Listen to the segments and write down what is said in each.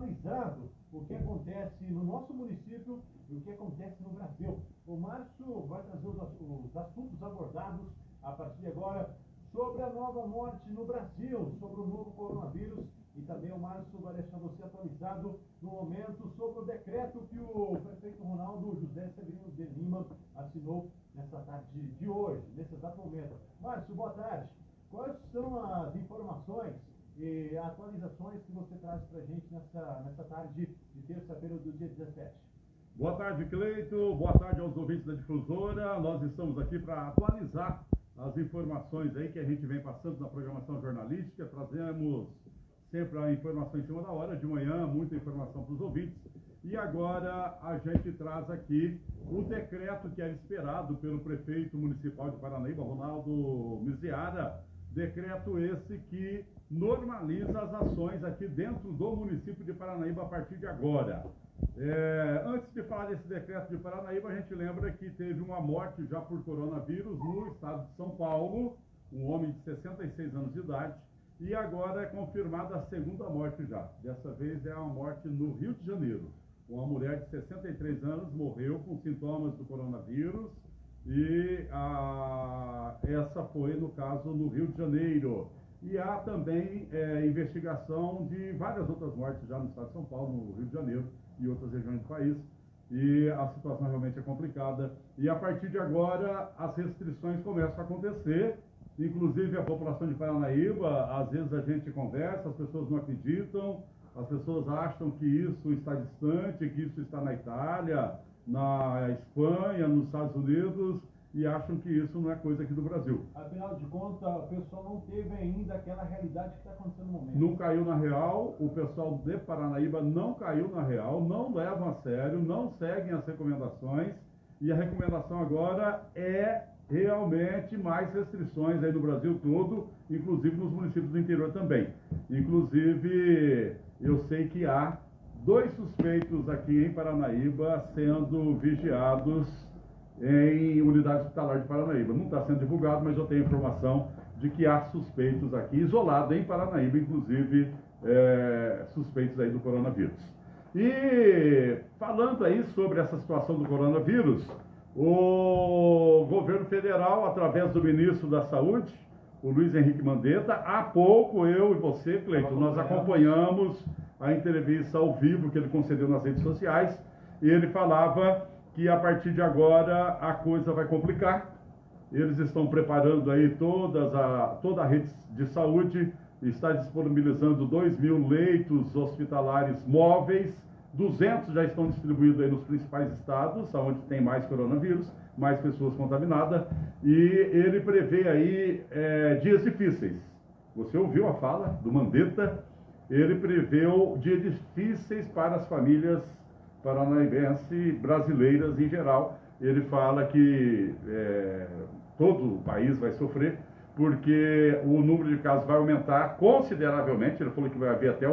atualizado o que acontece no nosso município e o que acontece no Brasil. O Márcio vai trazer os assuntos abordados a partir de agora sobre a nova morte no Brasil, sobre o novo coronavírus, e também o Márcio vai deixar você atualizado no momento sobre o decreto que o prefeito Ronaldo José Severino de Lima assinou nessa tarde de hoje, nesse exato momento. Márcio, boa tarde. Quais são as informações e atualizações que você traz para a gente nessa tarde de terça-feira do dia 17? Boa tarde, Cleito. Boa tarde aos ouvintes da Difusora. Nós estamos aqui para atualizar as informações aí que a gente vem passando na programação jornalística. Trazemos sempre a informação em cima da hora, de manhã, muita informação para os ouvintes. E agora a gente traz aqui o decreto que era esperado pelo prefeito municipal de Paranaíba, Ronaldo Miziara. Decreto esse que normaliza as ações aqui dentro do município de Paranaíba a partir de agora. Antes de falar desse decreto de Paranaíba, a gente lembra que teve uma morte já por coronavírus no estado de São Paulo, um homem de 66 anos de idade, e agora é confirmada a segunda morte já. Dessa vez é uma morte no Rio de Janeiro. Uma mulher de 63 anos morreu com sintomas do coronavírus e essa foi, no caso, no Rio de Janeiro. E há também investigação de várias outras mortes já no estado de São Paulo, no Rio de Janeiro e outras regiões do país. E a situação realmente é complicada. E a partir de agora, as restrições começam a acontecer. Inclusive a população de Paranaíba, às vezes a gente conversa, as pessoas não acreditam, as pessoas acham que isso está distante, que isso está na Itália, na Espanha, nos Estados Unidos, e acham que isso não é coisa aqui do Brasil. Afinal de contas, o pessoal não teve ainda aquela realidade que está acontecendo no momento. Não caiu na real, o pessoal de Paranaíba não caiu na real, não levam a sério, não seguem as recomendações, e a recomendação agora é realmente mais restrições aí no Brasil todo, inclusive nos municípios do interior também. Inclusive, eu sei que há 2 suspeitos aqui em Paranaíba sendo vigiados em unidade hospitalar de Paranaíba. Não está sendo divulgado, mas eu tenho informação de que há suspeitos aqui, isolados em Paranaíba, inclusive suspeitos aí do coronavírus. E falando aí sobre essa situação do coronavírus, o governo federal, através do ministro da Saúde, o Luiz Henrique Mandetta, há pouco eu e você, Cleiton, nós acompanhamos a entrevista ao vivo que ele concedeu nas redes sociais, e ele falava que a partir de agora a coisa vai complicar. Eles estão preparando aí toda a rede de saúde, está disponibilizando 2.000 leitos hospitalares móveis, 200 já estão distribuídos aí nos principais estados, onde tem mais coronavírus, mais pessoas contaminadas, e ele prevê aí dias difíceis. Você ouviu a fala do Mandetta? Ele preveu dias difíceis para as famílias paranaíbenses, brasileiras em geral. Ele fala que todo o país vai sofrer, porque o número de casos vai aumentar consideravelmente. Ele falou que vai haver até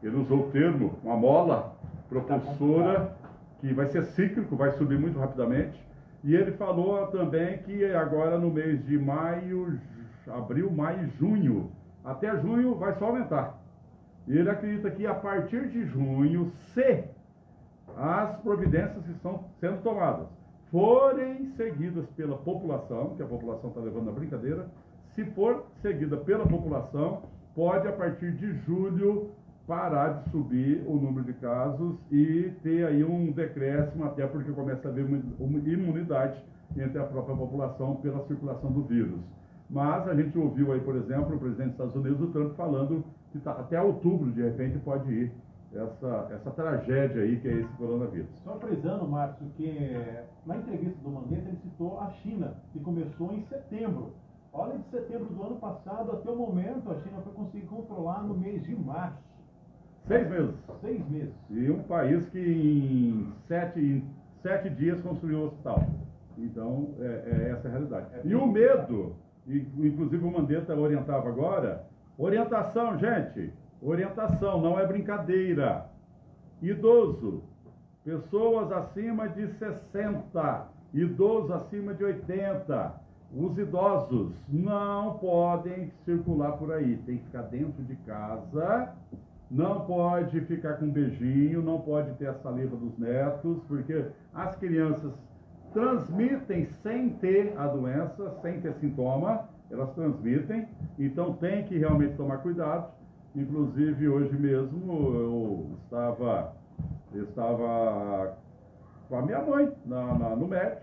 ele usou o termo, uma mola propulsora, que vai ser cíclico, vai subir muito rapidamente. E ele falou também que agora no mês de maio, abril, maio e junho, até junho vai só aumentar. E ele acredita que a partir de junho, se as providências que estão sendo tomadas forem seguidas pela população, que a população está levando na brincadeira, se for seguida pela população, pode a partir de julho parar de subir o número de casos e ter aí um decréscimo, até porque começa a haver uma imunidade entre a própria população pela circulação do vírus. Mas a gente ouviu aí, por exemplo, o presidente dos Estados Unidos, o Trump, falando que até outubro, de repente, pode ir essa tragédia aí que é esse coronavírus. Só frisando, Márcio, que na entrevista do Mandetta ele citou a China, que começou em setembro. Olha, de setembro do ano passado até o momento, a China foi conseguir controlar no mês de março. 6 meses. 6 meses. E um país que em 7 dias construiu um hospital. Então, essa a realidade. E o medo, inclusive o Mandetta orientava agora, orientação, gente, orientação, não é brincadeira. Idoso, pessoas acima de 60, idosos acima de 80, os idosos não podem circular por aí, tem que ficar dentro de casa não pode ficar com beijinho, não pode ter a saliva dos netos, porque as crianças transmitem sem ter a doença, sem ter sintoma, elas transmitem, então tem que realmente tomar cuidado. Inclusive hoje mesmo eu estava com a minha mãe no médico,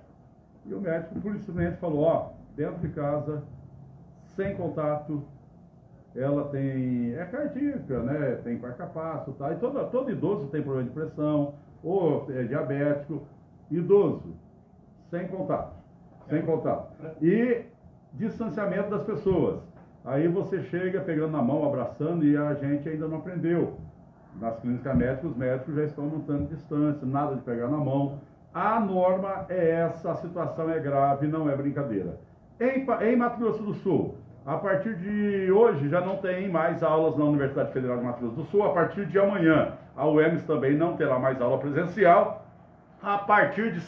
e o médico simplesmente falou, ó, dentro de casa, sem contato, ela é cardíaca, né? Tem marca-passo, tá? E todo idoso tem problema de pressão, ou é diabético, idoso, sem contato. E distanciamento das pessoas. Aí você chega pegando na mão, abraçando, e a gente ainda não aprendeu. Nas clínicas médicas, os médicos já estão montando distância, nada de pegar na mão. A norma é essa, a situação é grave, não é brincadeira. Em Mato Grosso do Sul, a partir de hoje já não tem mais aulas na Universidade Federal de Mato Grosso do Sul. A partir de amanhã, a UEMS também não terá mais aula presencial. A partir de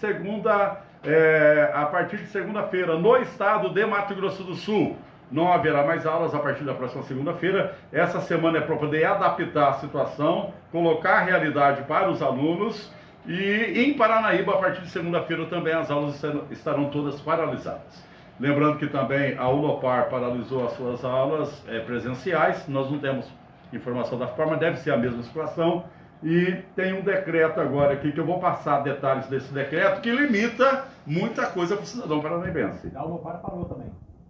segunda-feira, no estado de Mato Grosso do Sul, não haverá mais aulas a partir da próxima segunda-feira. Essa semana é para poder adaptar a situação, colocar a realidade para os alunos. E em Paranaíba, a partir de segunda-feira, também as aulas estarão todas paralisadas. Lembrando que também a Unopar paralisou as suas aulas presenciais. Nós não temos informação da forma, deve ser a mesma situação. E tem um decreto agora aqui, que eu vou passar detalhes desse decreto, que limita muita coisa para o cidadão paranaíbense. A Unopar parou também.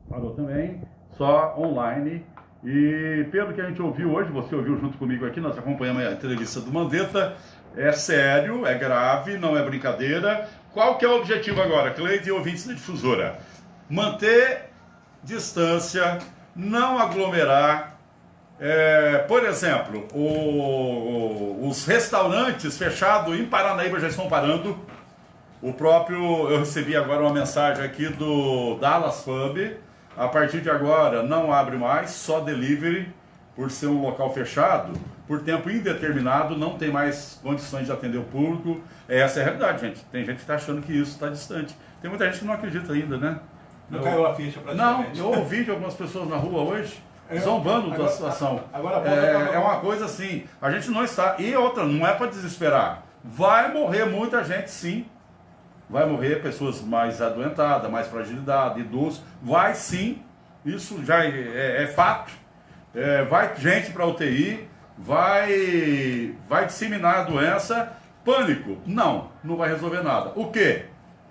Parou também, só online. E pelo que a gente ouviu hoje, você ouviu junto comigo aqui, nós acompanhamos a entrevista do Mandetta, é sério, é grave, não é brincadeira. Qual que é o objetivo agora, Cleide e ouvintes da Difusora? Manter distância, não aglomerar. Por exemplo, os restaurantes fechados em Paranaíba já estão parando. Eu recebi agora uma mensagem aqui do Dallas Pub. A partir de agora não abre mais, só delivery, por ser um local fechado, por tempo indeterminado, não tem mais condições de atender o público. Essa é a realidade, gente. Tem gente que está achando que isso está distante. Tem muita gente que não acredita ainda, né? Não caiu a ficha praticamente. Não, eu ouvi de algumas pessoas na rua hoje, zombando da situação. É uma coisa assim, a gente não está... E outra, não é para desesperar. Vai morrer muita gente, sim. Vai morrer pessoas mais adoentadas, mais fragilidade, idosos. Vai sim, isso já é fato. Vai gente para UTI, vai disseminar a doença. Pânico? Não vai resolver nada. O quê?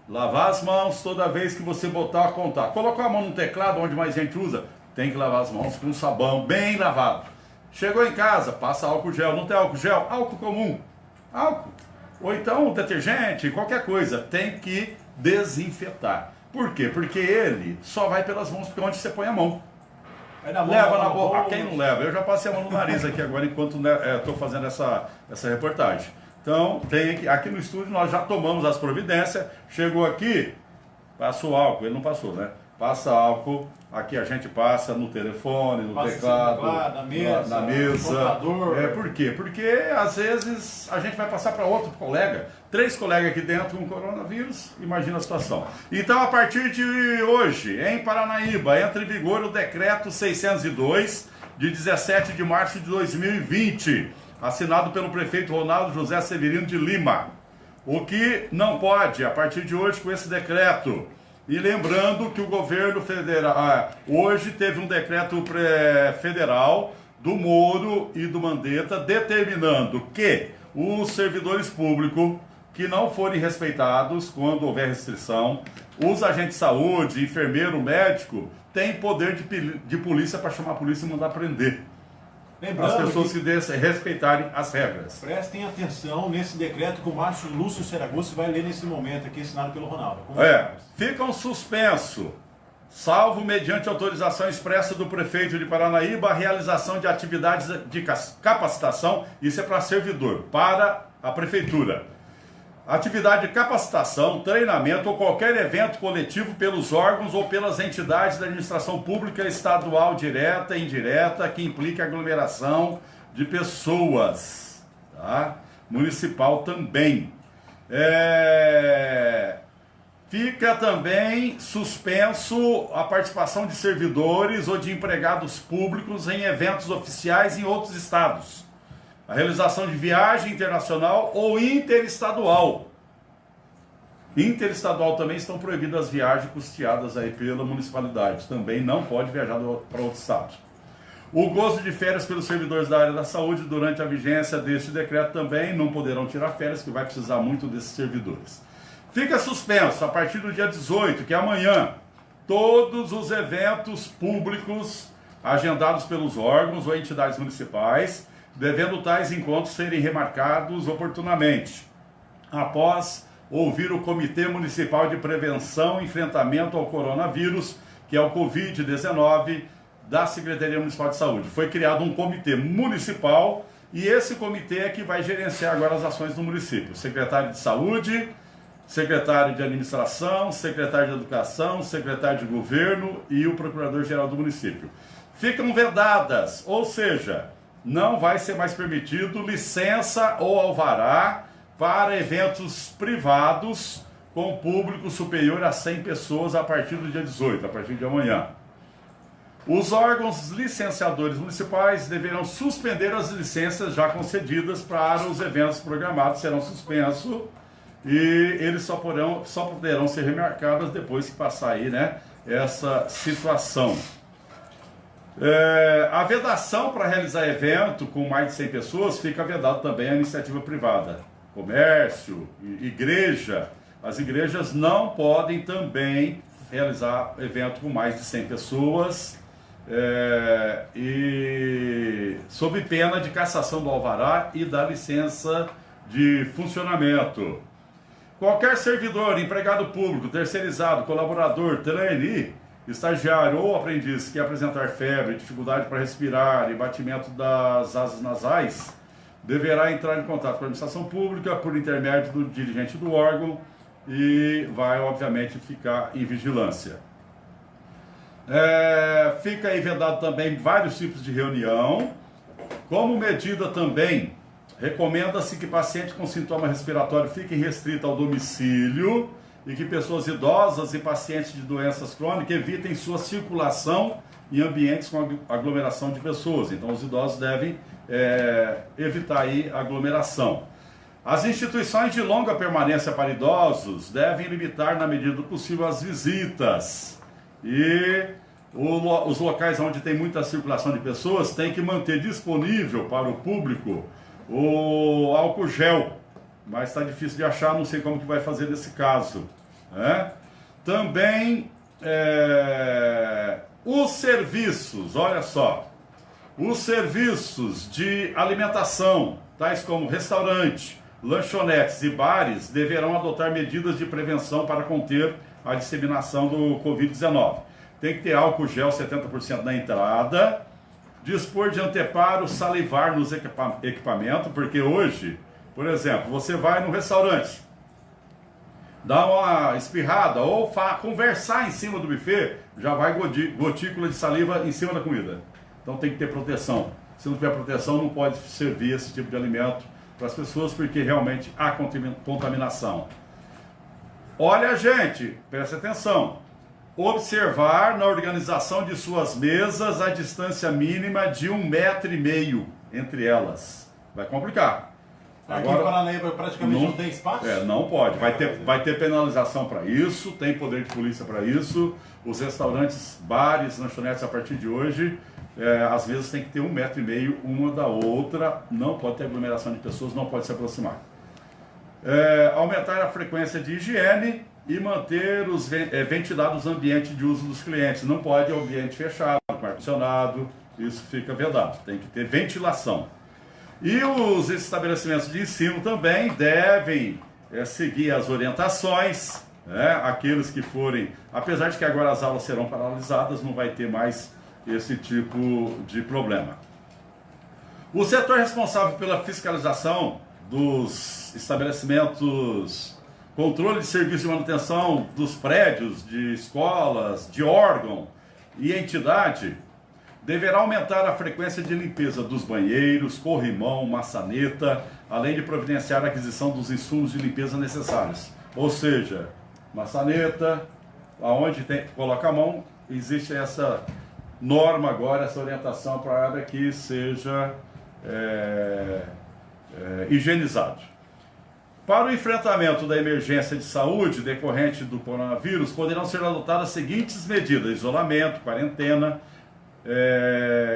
Lavar as mãos toda vez que você botar a contar. Colocar a mão no teclado, onde mais gente usa, tem que lavar as mãos com sabão bem lavado. Chegou em casa, passa álcool gel. Não tem álcool gel? Álcool comum. Álcool. Ou então detergente, qualquer coisa. Tem que desinfetar. Por quê? Porque ele só vai pelas mãos, porque onde você põe a mão. Leva na boca. Quem não leva? Eu já passei a mão no nariz aqui agora, enquanto estou fazendo essa reportagem. Então, aqui no estúdio nós já tomamos as providências. Chegou aqui, passa o álcool. Ele não passou, né? Passa álcool. Aqui a gente passa no telefone, no teclado, na mesa. No computador. Por quê? Porque às vezes a gente vai passar para outro colega. 3 colegas aqui dentro com coronavírus, imagina a situação. Então, a partir de hoje, em Paranaíba, entra em vigor o decreto 602, de 17 de março de 2020, assinado pelo prefeito Ronaldo José Severino de Lima. O que não pode, a partir de hoje, com esse decreto. E lembrando que o governo federal, hoje teve um decreto federal do Moro e do Mandetta determinando que os servidores públicos que não forem respeitados quando houver restrição, os agentes de saúde, enfermeiro, médico, têm poder de polícia para chamar a polícia e mandar prender. Lembrando as pessoas que respeitarem as regras. Prestem atenção nesse decreto que o Márcio Lúcio Seragusso vai ler nesse momento aqui, assinado pelo Ronaldo. Fica um suspenso, salvo mediante autorização expressa do prefeito de Paranaíba, a realização de atividades de capacitação, isso é para servidor, para a prefeitura. Atividade de capacitação, treinamento ou qualquer evento coletivo pelos órgãos ou pelas entidades da administração pública estadual, direta e indireta, que implique aglomeração de pessoas, tá? Municipal também. Fica também suspenso a participação de servidores ou de empregados públicos em eventos oficiais em outros estados. a realização de viagem internacional ou interestadual. Interestadual também estão proibidas as viagens custeadas aí pela municipalidade. Também não pode viajar para outro estado. O gozo de férias pelos servidores da área da saúde durante a vigência deste decreto também não poderão tirar férias, que vai precisar muito desses servidores. Fica suspenso a partir do dia 18, que é amanhã, todos os eventos públicos agendados pelos órgãos ou entidades municipais, devendo tais encontros serem remarcados oportunamente, após ouvir o Comitê Municipal de Prevenção e Enfrentamento ao Coronavírus, que é o Covid-19, da Secretaria Municipal de Saúde. Foi criado um comitê municipal e esse comitê é que vai gerenciar agora as ações do município. Secretário de Saúde, secretário de Administração, secretário de Educação, secretário de Governo e o Procurador-Geral do município. Ficam vedadas, ou seja, não vai ser mais permitido licença ou alvará para eventos privados com público superior a 100 pessoas a partir do dia 18, a partir de amanhã. Os órgãos licenciadores municipais deverão suspender as licenças já concedidas para os eventos programados, serão suspensos e eles só poderão ser remarcados depois que passar aí, né, essa situação. A vedação para realizar evento com mais de 100 pessoas fica vedado também a iniciativa privada. Comércio, igreja, as igrejas não podem também realizar evento com mais de 100 pessoas, e sob pena de cassação do alvará e da licença de funcionamento. Qualquer servidor, empregado público, terceirizado, colaborador, trainee, estagiário ou aprendiz que apresentar febre, dificuldade para respirar e batimento das asas nasais, deverá entrar em contato com a administração pública por intermédio do dirigente do órgão e vai, obviamente, ficar em vigilância. Fica aí vedado também vários tipos de reunião. Como medida também, recomenda-se que paciente com sintoma respiratório fiquem restrito ao domicílio e que pessoas idosas e pacientes de doenças crônicas evitem sua circulação em ambientes com aglomeração de pessoas. Então os idosos devem evitar aí aglomeração. As instituições de longa permanência para idosos devem limitar na medida do possível as visitas. E os locais onde tem muita circulação de pessoas têm que manter disponível para o público o álcool gel, mas está difícil de achar, não sei como que vai fazer nesse caso. Também os serviços, olha só, os serviços de alimentação, tais como restaurante, lanchonetes e bares, deverão adotar medidas de prevenção para conter a disseminação do Covid-19. Tem que ter álcool gel 70% na entrada, dispor de anteparo salivar nos equipamentos, porque hoje, por exemplo, você vai no restaurante, dá uma espirrada ou conversar em cima do buffet, já vai gotícula de saliva em cima da comida. Então tem que ter proteção. Se não tiver proteção, não pode servir esse tipo de alimento para as pessoas, porque realmente há contaminação. Olha, gente, presta atenção. Observar na organização de suas mesas a distância mínima de 1,5 metro entre elas. Vai complicar. Aqui em Paranaíba praticamente não tem espaço? Não pode. Vai ter penalização para isso, tem poder de polícia para isso. Os restaurantes, bares, lanchonetes, a partir de hoje, as mesas têm que ter 1,5 metro uma da outra, não pode ter aglomeração de pessoas, não pode se aproximar. Aumentar a frequência de higiene e manter ventilados os ambientes de uso dos clientes. Não pode ambiente fechado, com ar-condicionado, isso fica vedado. Tem que ter ventilação. E os estabelecimentos de ensino também devem seguir as orientações, aqueles que forem, apesar de que agora as aulas serão paralisadas, não vai ter mais esse tipo de problema. O setor responsável pela fiscalização dos estabelecimentos, controle de serviço de manutenção dos prédios, de escolas, de órgão e entidade, deverá aumentar a frequência de limpeza dos banheiros, corrimão, maçaneta, além de providenciar a aquisição dos insumos de limpeza necessários. Ou seja, maçaneta, aonde coloca a mão, existe essa norma agora, essa orientação para que seja higienizado. Para o enfrentamento da emergência de saúde decorrente do coronavírus, poderão ser adotadas as seguintes medidas: isolamento, quarentena,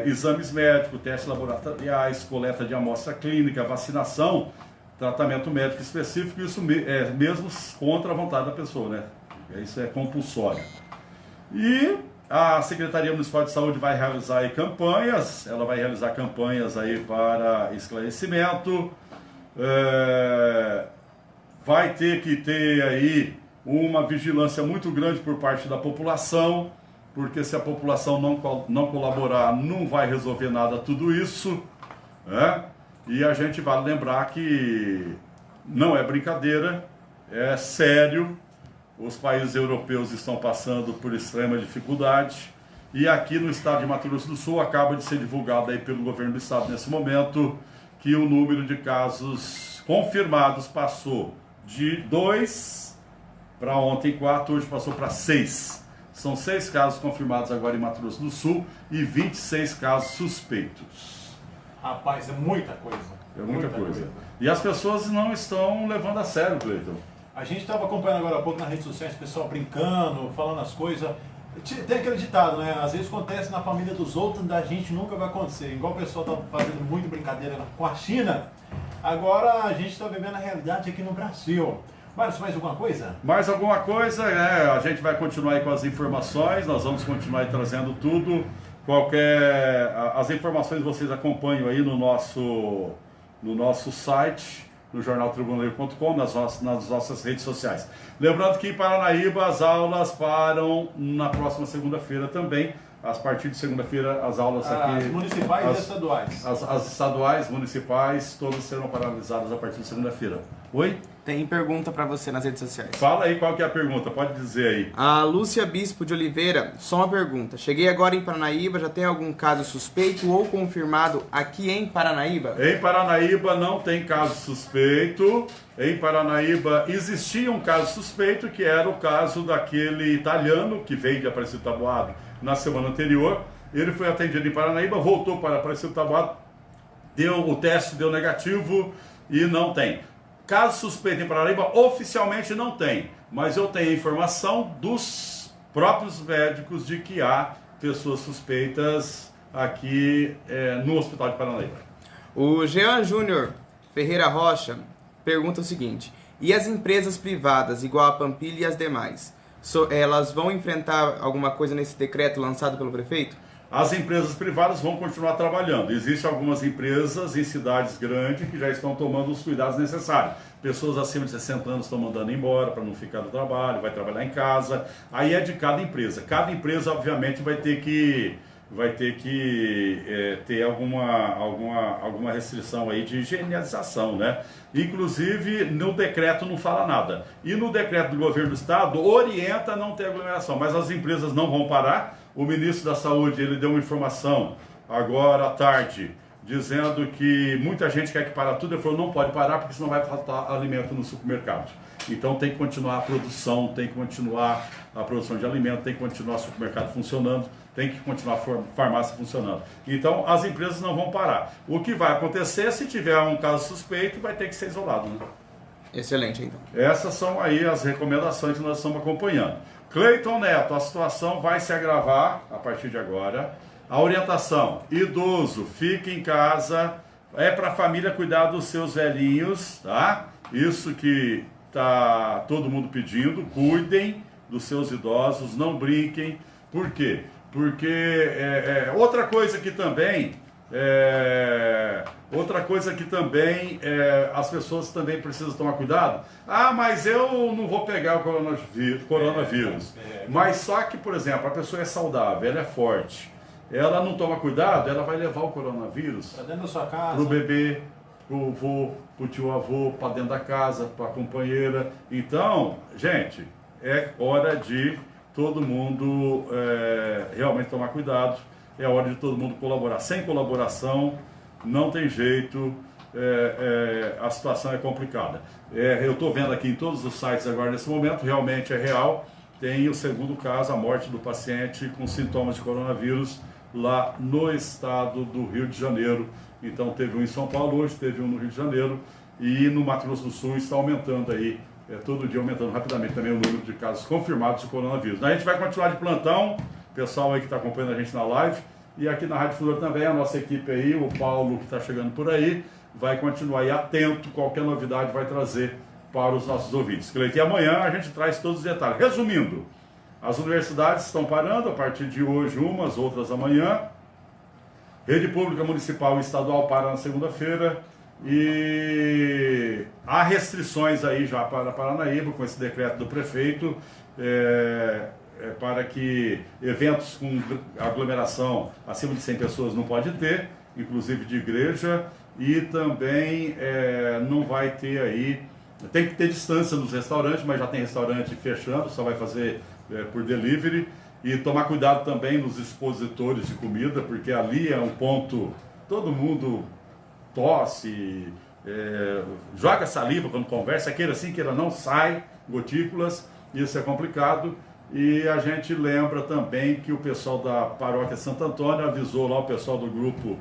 exames médicos, testes laboratoriais, coleta de amostra clínica, vacinação, tratamento médico específico, isso mesmo contra a vontade da pessoa, né? Isso é compulsório. E a Secretaria Municipal de Saúde vai realizar aí campanhas, ela vai realizar campanhas aí para esclarecimento, vai ter que ter aí uma vigilância muito grande por parte da população, porque se a população não colaborar, não vai resolver nada tudo isso, né? E a gente vai lembrar que não é brincadeira, é sério. Os países europeus estão passando por extrema dificuldade e aqui no estado de Mato Grosso do Sul acaba de ser divulgado aí pelo governo do estado nesse momento que o número de casos confirmados passou de 2 para ontem 4, hoje passou para 6. São 6 casos confirmados agora em Mato Grosso do Sul e 26 casos suspeitos. Rapaz, é muita coisa. É muita coisa. E as pessoas não estão levando a sério, Cleiton. A gente estava acompanhando agora há pouco nas redes sociais, o pessoal brincando, falando as coisas. Tem aquele ditado, né? Às vezes acontece na família dos outros, da gente nunca vai acontecer. Igual o pessoal está fazendo muita brincadeira com a China, agora a gente está vivendo a realidade aqui no Brasil. Márcio, mais alguma coisa? Mais alguma coisa, a gente vai continuar aí com as informações, nós vamos continuar aí trazendo tudo. As informações vocês acompanham aí no nosso site, no jornaltribunaneiro.com, nas nossas redes sociais. Lembrando que em Paranaíba as aulas param na próxima segunda-feira também. A partir de segunda-feira as aulas aqui... As municipais e estaduais. As estaduais, municipais, todas serão paralisadas a partir de segunda-feira. Oi? Tem pergunta para você nas redes sociais. Fala aí qual que é a pergunta, pode dizer aí. A Lúcia Bispo de Oliveira, só uma pergunta. Cheguei agora em Paranaíba, já tem algum caso suspeito ou confirmado aqui em Paranaíba? Em Paranaíba não tem caso suspeito. Em Paranaíba existia um caso suspeito, que era o caso daquele italiano que veio de Aparecido Taboado na semana anterior. Ele foi atendido em Paranaíba, voltou para Aparecido Taboado, o teste deu negativo e não tem. Caso suspeito em Paranaíba, oficialmente não tem, mas eu tenho informação dos próprios médicos de que há pessoas suspeitas aqui no Hospital de Paranaíba. O Jean Júnior Ferreira Rocha pergunta o seguinte: e as empresas privadas, igual a Pampilha e as demais, elas vão enfrentar alguma coisa nesse decreto lançado pelo prefeito? As empresas privadas vão continuar trabalhando. Existem algumas empresas em cidades grandes que já estão tomando os cuidados necessários. Pessoas acima de 60 anos estão mandando embora para não ficar no trabalho, vai trabalhar em casa. Aí é de cada empresa. Cada empresa, obviamente, vai ter que ter alguma restrição aí de higienização, né? Inclusive, no decreto não fala nada. E no decreto do governo do estado, orienta a não ter aglomeração. Mas as empresas não vão parar. O ministro da Saúde, ele deu uma informação agora à tarde, dizendo que muita gente quer que para tudo. Ele falou, não pode parar porque senão vai faltar alimento no supermercado. Então tem que continuar a produção, tem que continuar a produção de alimento, tem que continuar o supermercado funcionando, tem que continuar a farmácia funcionando. Então as empresas não vão parar. O que vai acontecer, se tiver um caso suspeito, vai ter que ser isolado, né? Excelente, então. Essas são aí as recomendações que nós estamos acompanhando. Cleiton Neto, a situação vai se agravar a partir de agora. A orientação, idoso, fique em casa, é para a família cuidar dos seus velhinhos, tá? Isso que tá todo mundo pedindo, cuidem dos seus idosos, não brinquem. Por quê? Porque outra coisa que também as pessoas também precisam tomar cuidado. Ah, mas eu não vou pegar o coronavírus. Mas só que, por exemplo, a pessoa é saudável, ela é forte, ela não toma cuidado, ela vai levar o coronavírus para dentro da sua casa, pro bebê, pro avô, pro tio-avô, para dentro da casa, para a companheira. Então, gente, é hora de todo mundo realmente tomar cuidado. É hora de todo mundo colaborar. Sem colaboração, não tem jeito, a situação é complicada. Eu estou vendo aqui em todos os sites agora, nesse momento, realmente é real. Tem o segundo caso, a morte do paciente com sintomas de coronavírus lá no estado do Rio de Janeiro. Então teve um em São Paulo hoje, teve um no Rio de Janeiro, e no Mato Grosso do Sul está aumentando aí, todo dia aumentando rapidamente também o número de casos confirmados de coronavírus. A gente vai continuar de plantão, pessoal aí que está acompanhando a gente na live, e aqui na Rádio Difusora também, a nossa equipe aí, o Paulo que está chegando por aí, vai continuar aí atento, qualquer novidade vai trazer para os nossos ouvintes. E amanhã a gente traz todos os detalhes. Resumindo, as universidades estão parando a partir de hoje, umas, outras amanhã. Rede pública municipal e estadual para na segunda-feira. E há restrições aí já para Paranaíba, com esse decreto do prefeito, para que eventos com aglomeração acima de 100 pessoas não pode ter, inclusive de igreja, e também não vai ter aí, tem que ter distância nos restaurantes, mas já tem restaurante fechando, só vai fazer por delivery, e tomar cuidado também nos expositores de comida, porque ali é um ponto, todo mundo tosse, joga saliva quando conversa, queira sim, queira não, sai gotículas, isso é complicado. E a gente lembra também que o pessoal da Paróquia Santo Antônio avisou lá, o pessoal do grupo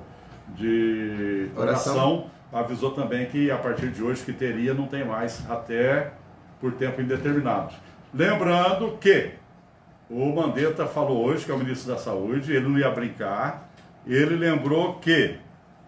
de oração, avisou também que a partir de hoje que teria, não tem mais, até por tempo indeterminado. Lembrando que o Mandetta falou hoje, que é o ministro da Saúde, ele não ia brincar, ele lembrou que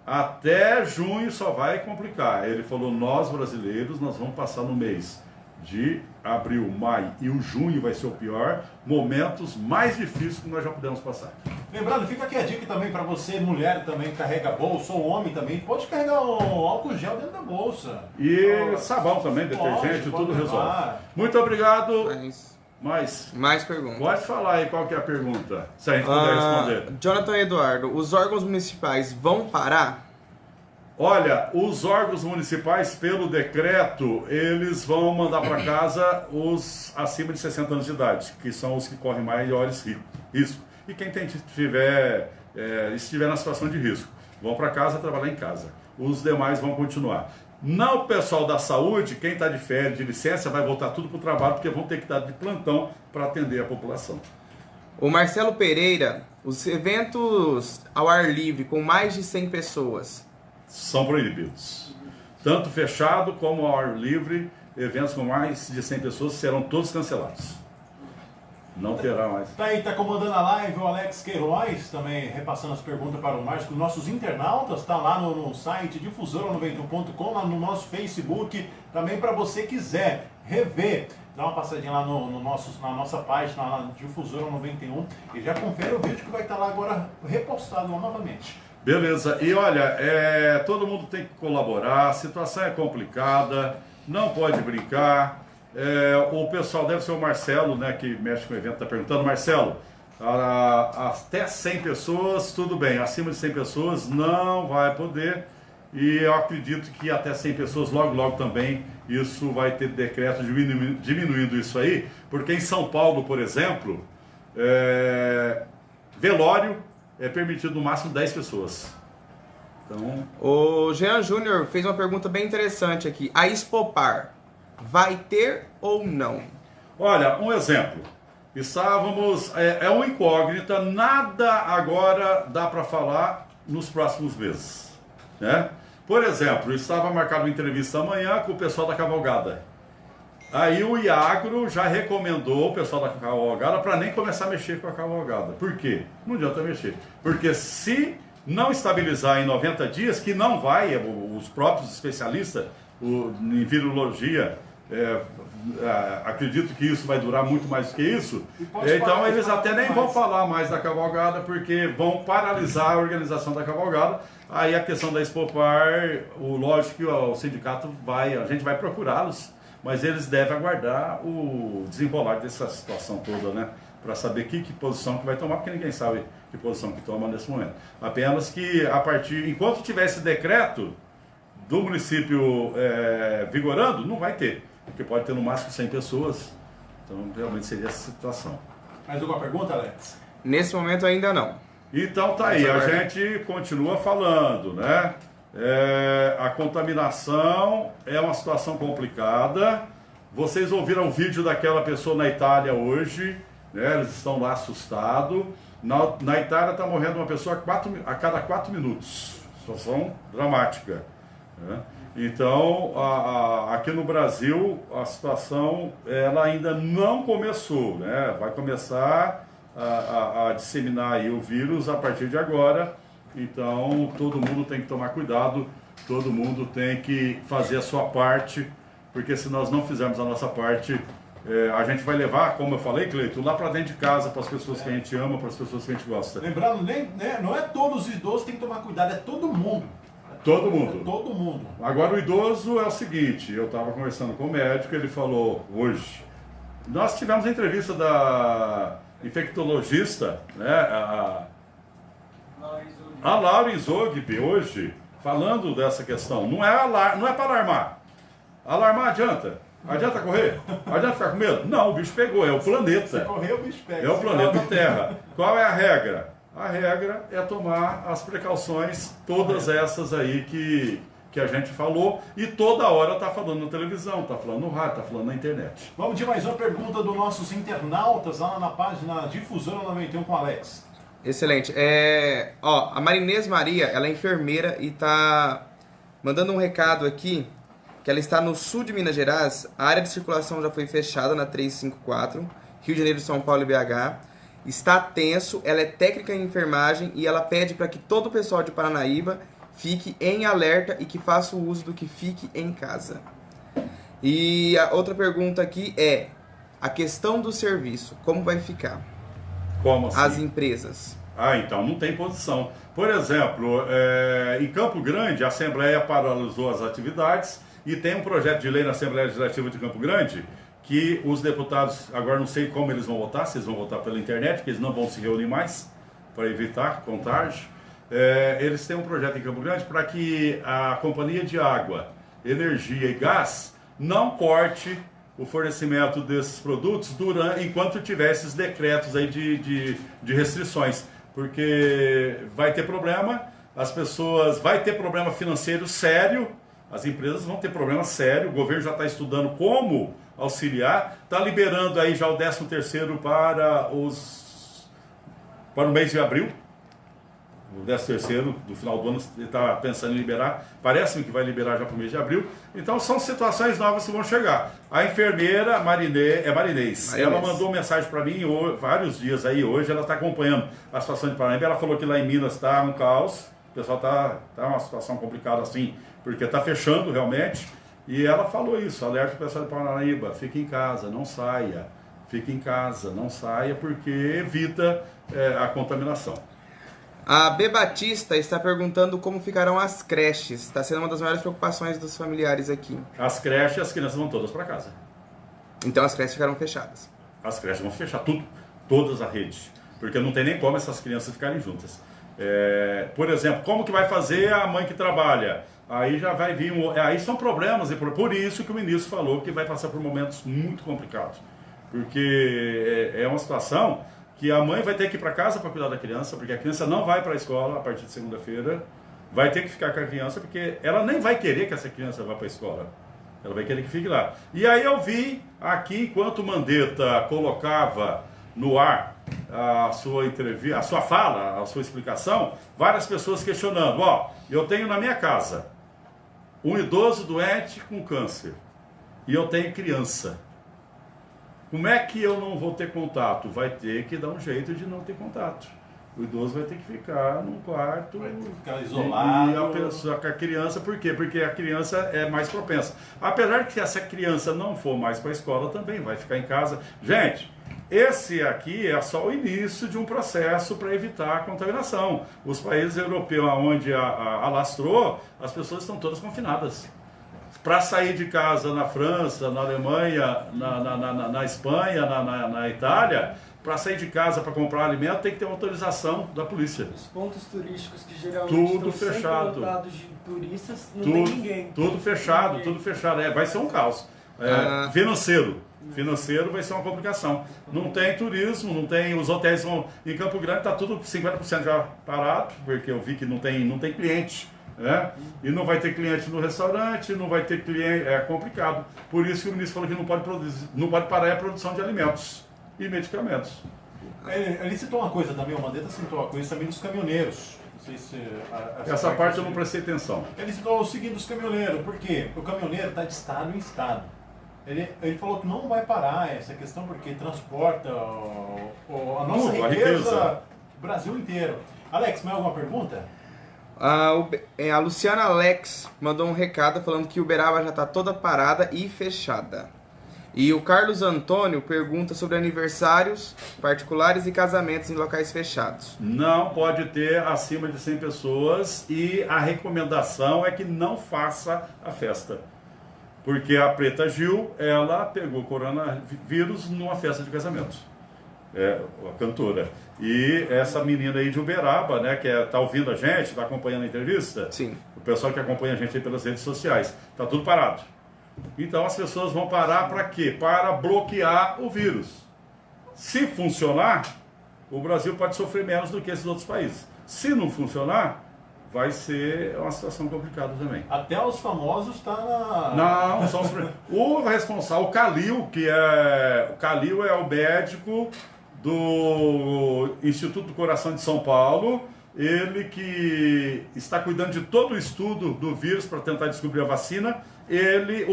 até junho só vai complicar. Ele falou, nós brasileiros, nós vamos passar no mês de abril, maio e o junho vai ser o pior, momentos mais difíceis que nós já pudemos passar. Lembrando, fica aqui a dica também para você, mulher também que carrega bolsa, ou homem também, pode carregar um álcool gel dentro da bolsa. E sabão também, detergente, tudo resolve. Muito obrigado. Mais perguntas. Pode falar aí qual que é a pergunta, se a gente puder responder. Jonathan Eduardo, os órgãos municipais vão parar? Olha, os órgãos municipais, pelo decreto, eles vão mandar para casa os acima de 60 anos de idade, que são os que correm maiores risco. E quem estiver na situação de risco, vão para casa trabalhar em casa. Os demais vão continuar. Não, o pessoal da saúde, quem está de férias, de licença, vai voltar tudo para o trabalho, porque vão ter que estar de plantão para atender a população. O Marcelo Pereira, os eventos ao ar livre com mais de 100 pessoas são proibidos. Tanto fechado como ao ar livre, eventos com mais de 100 pessoas serão todos cancelados. Não terá mais. Tá comandando a live o Alex Queiroz, também repassando as perguntas para o Márcio, nossos internautas, tá lá no site difusora91.com, lá no nosso Facebook, também para você quiser rever, dá uma passadinha lá na nossa página, lá na Difusora 91, e já confere o vídeo que vai estar lá agora repostado lá novamente. Beleza, e olha, todo mundo tem que colaborar, a situação é complicada, não pode brincar. O pessoal, deve ser o Marcelo, né, que mexe com o evento, está perguntando, Marcelo, até 100 pessoas, tudo bem, acima de 100 pessoas não vai poder, e eu acredito que até 100 pessoas, logo também, isso vai ter decreto diminuindo isso aí, porque em São Paulo, por exemplo, velório é permitido no máximo 10 pessoas. Então... O Jean Júnior fez uma pergunta bem interessante aqui. A Expopar vai ter ou não? Olha, um exemplo. Estávamos... É uma incógnita, nada agora dá para falar nos próximos meses, né? Por exemplo, estava marcada uma entrevista amanhã com o pessoal da Cavalgada. Aí o Iagro já recomendou o pessoal da Cavalgada para nem começar a mexer com a Cavalgada. Por quê? Não adianta mexer. Porque se não estabilizar em 90 dias, que não vai, os próprios especialistas em virologia, acredito que isso vai durar muito mais do que isso. Então eles até nem vão falar mais da Cavalgada, porque vão paralisar a organização da Cavalgada. Aí a questão da Expopar, lógico que o sindicato a gente vai procurá-los, mas eles devem aguardar o desenrolar dessa situação toda, né? Para saber que posição que vai tomar, porque ninguém sabe que posição que toma nesse momento. Apenas que enquanto tiver esse decreto do município vigorando, não vai ter, porque pode ter no máximo 100 pessoas, então realmente seria essa situação. Mais alguma pergunta, Alex? Nesse momento ainda não. Então tá aí, a gente continua falando, né? A contaminação é uma situação complicada. Vocês ouviram o vídeo daquela pessoa na Itália hoje, né? Eles estão lá assustados. Na Itália está morrendo uma pessoa a cada 4 minutos. Situação dramática, né? Então, aqui no Brasil, a situação ela ainda não começou, né? Vai começar a disseminar aí o vírus a partir de agora. Então, todo mundo tem que tomar cuidado, todo mundo tem que fazer a sua parte, porque se nós não fizermos a nossa parte, a gente vai levar, como eu falei, Cleito, lá para dentro de casa, para as pessoas que a gente ama, para as pessoas que a gente gosta. Lembrando, não é todos os idosos que tem que tomar cuidado, é todo mundo. Todo mundo. É todo mundo. Agora, o idoso é o seguinte, eu estava conversando com o médico, ele falou hoje, nós tivemos a entrevista da infectologista, né, a Laura Zogby hoje, falando dessa questão. Não é para alarmar. Alarmar adianta? Adianta correr? Adianta ficar com medo? Não, o bicho pegou, é o planeta. Se correr, o bicho pega. É o planeta Terra. Qual é a regra? A regra é tomar as precauções, todas essas aí que a gente falou, e toda hora está falando na televisão, está falando no rádio, está falando na internet. Vamos de mais uma pergunta dos nossos internautas lá na página Difusora 91 com o Alex. Excelente. A Marinês Maria, ela é enfermeira e está mandando um recado aqui, que ela está no sul de Minas Gerais, a área de circulação já foi fechada na 354, Rio de Janeiro, São Paulo e BH. Está tenso, ela é técnica em enfermagem e ela pede para que todo o pessoal de Paranaíba fique em alerta e que faça o uso do que fique em casa. E a outra pergunta aqui é a questão do serviço, como vai ficar? Como assim? As empresas. Então não tem posição. Por exemplo, em Campo Grande, a Assembleia paralisou as atividades e tem um projeto de lei na Assembleia Legislativa de Campo Grande que os deputados, agora não sei como eles vão votar, se eles vão votar pela internet, porque eles não vão se reunir mais para evitar contágio. Eles têm um projeto em Campo Grande para que a Companhia de Água, Energia e Gás não corte o fornecimento desses produtos enquanto tiver esses decretos aí de restrições, porque vai ter problema, vai ter problema financeiro sério, as empresas vão ter problema sério, o governo já está estudando como auxiliar, está liberando aí já o 13º para o mês de abril, o 13º do final do ano está pensando em liberar, parece-me que vai liberar já para o mês de abril. Então são situações novas que vão chegar. A enfermeira Marinês, ela mandou mensagem para mim vários dias aí hoje, ela está acompanhando a situação de Paranaíba, ela falou que lá em Minas está um caos, o pessoal está uma situação complicada assim, porque está fechando realmente, e ela falou isso, alerta o pessoal de Paranaíba, fique em casa, não saia, fique em casa, não saia, porque evita a contaminação. A B. Batista está perguntando como ficarão as creches. Está sendo uma das maiores preocupações dos familiares aqui. As creches, as crianças vão todas para casa. Então as creches ficaram fechadas. As creches vão fechar tudo, todas as redes. Porque não tem nem como essas crianças ficarem juntas. Por exemplo, como que vai fazer a mãe que trabalha? Aí já vai vir... Aí são problemas. E por isso que o ministro falou que vai passar por momentos muito complicados. Porque é uma situação que a mãe vai ter que ir para casa para cuidar da criança, porque a criança não vai para a escola a partir de segunda-feira, vai ter que ficar com a criança, porque ela nem vai querer que essa criança vá para a escola, ela vai querer que fique lá. E aí eu vi aqui, enquanto o Mandetta colocava no ar a sua entrevista, a sua fala, a sua explicação, várias pessoas questionando, eu tenho na minha casa um idoso doente com câncer, e eu tenho criança. Como é que eu não vou ter contato? Vai ter que dar um jeito de não ter contato. O idoso vai ter que ficar num quarto. Vai ter que ficar isolado. E a criança, por quê? Porque a criança é mais propensa. Apesar de que essa criança não for mais para a escola, também vai ficar em casa. Gente, esse aqui é só o início de um processo para evitar a contaminação. Os países europeus onde alastrou, as pessoas estão todas confinadas. Para sair de casa na França, na Alemanha, na Espanha, na Itália, para sair de casa para comprar alimento tem que ter uma autorização da polícia. Os pontos turísticos que geralmente tudo estão fechado. sempre lotados de turistas, não tem ninguém. Tudo fechado, tudo fechado. Vai ser um caos. Financeiro vai ser uma complicação. Não tem turismo, não tem. Os hotéis em Campo Grande está tudo 50% já parado, porque eu vi que não tem cliente. E não vai ter cliente no restaurante, não vai ter cliente, é complicado. Por isso que o ministro falou que não pode parar a produção de alimentos e medicamentos. Ele citou uma coisa também, o Mandetta citou uma coisa também dos caminhoneiros. Não sei se Essa parte eu não prestei atenção. Ele citou o seguinte dos caminhoneiros, porque o caminhoneiro está de estado em estado. Ele falou que não vai parar essa questão porque transporta a nossa riqueza o Brasil inteiro. Alex, mais alguma pergunta? A Luciana Alex mandou um recado falando que Uberaba já está toda parada e fechada. E o Carlos Antônio pergunta sobre aniversários particulares e casamentos em locais fechados. Não pode ter acima de 100 pessoas e a recomendação é que não faça a festa. Porque a Preta Gil, ela pegou coronavírus numa festa de casamento. A cantora. E essa menina aí de Uberaba, né, que tá ouvindo a gente, tá acompanhando a entrevista? Sim. O pessoal que acompanha a gente aí pelas redes sociais. Tá tudo parado. Então as pessoas vão parar para quê? Para bloquear o vírus. Se funcionar, o Brasil pode sofrer menos do que esses outros países. Se não funcionar, vai ser uma situação complicada também. Até os famosos está na... Não, só o responsável, o Calil, o Calil é o médico do Instituto do Coração de São Paulo, ele que está cuidando de todo o estudo do vírus para tentar descobrir a vacina. Ele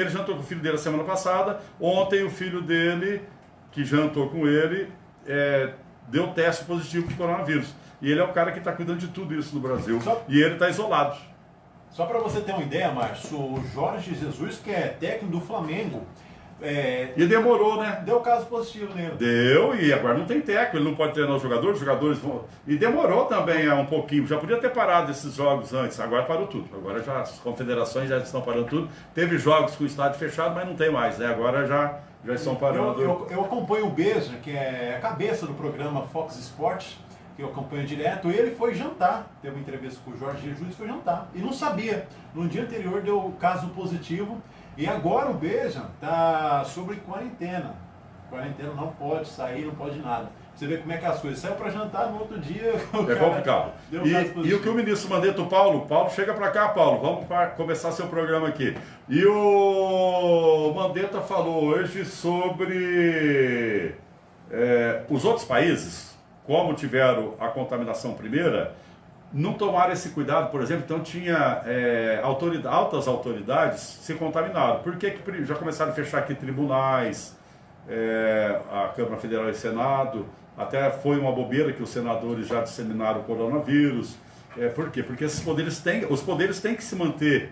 jantou com o filho dele a semana passada. Ontem o filho dele, que jantou com ele, deu teste positivo de coronavírus. E ele é o cara que está cuidando de tudo isso no Brasil. E ele está isolado. Só para você ter uma ideia, Márcio, o Jorge Jesus, que é técnico do Flamengo, e demorou, né? Deu caso positivo nele. Deu, e agora não tem técnico, ele não pode treinar os jogadores vão... E demorou também um pouquinho, já podia ter parado esses jogos antes, agora parou tudo. Agora já as confederações já estão parando tudo. Teve jogos com o estádio fechado, mas não tem mais, né? Agora já estão parando. Eu acompanho o Beja, que é a cabeça do programa Fox Sports, que eu acompanho direto. Ele foi jantar, teve uma entrevista com o Jorge Jesus, foi jantar, e não sabia. No dia anterior deu caso positivo. E agora o Beja está sobre quarentena. Quarentena, não pode sair, não pode nada. Você vê como é que as coisas. Saiu para jantar, no outro dia... É complicado. E o que o ministro Mandetta, o Paulo, chega para cá, Paulo, vamos começar seu programa aqui. E o Mandetta falou hoje sobre os outros países, como tiveram a contaminação primeira, não tomaram esse cuidado, por exemplo. Então tinha altas autoridades se contaminaram. Por que já começaram a fechar aqui tribunais, a Câmara Federal e o Senado? Até foi uma bobeira que os senadores já disseminaram o coronavírus. Por quê? Porque os poderes têm que se manter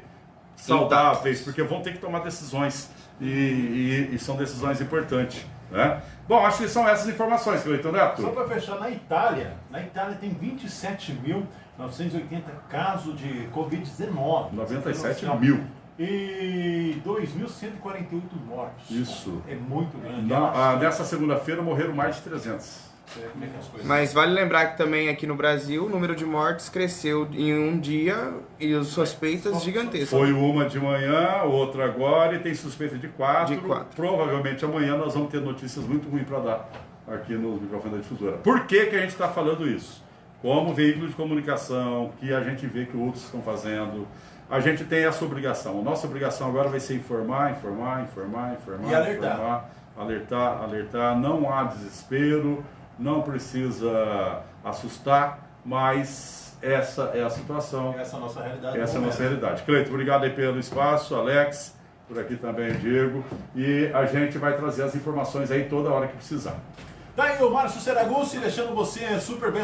saudáveis, porque vão ter que tomar decisões, e são decisões importantes, né? Bom, acho que são essas informações, Cleiton Neto. Só para fechar, na Itália tem 27.980 casos de Covid-19. 97 mil. E 2.148 mortos. Isso. É muito grande. Nessa segunda-feira morreram mais de 300. Como é que as coisas... Mas vale lembrar que também aqui no Brasil o número de mortes cresceu em um dia e os suspeitas gigantescas. Foi uma de manhã, outra agora, e tem suspeita de 4. Provavelmente amanhã nós vamos ter notícias muito ruins para dar aqui no microfone da difusora. Por que a gente está falando isso? Como veículo de comunicação, que a gente vê que outros estão fazendo, a gente tem essa obrigação. A nossa obrigação agora vai ser informar e alertar. Alertar, não há desespero, não precisa assustar, mas essa é a situação. Essa é a nossa realidade. Essa é a nossa realidade. Cleiton, obrigado aí pelo espaço, Alex, por aqui também o Diego, e a gente vai trazer as informações aí toda hora que precisar. Tá aí o Márcio Seragucci deixando você super bem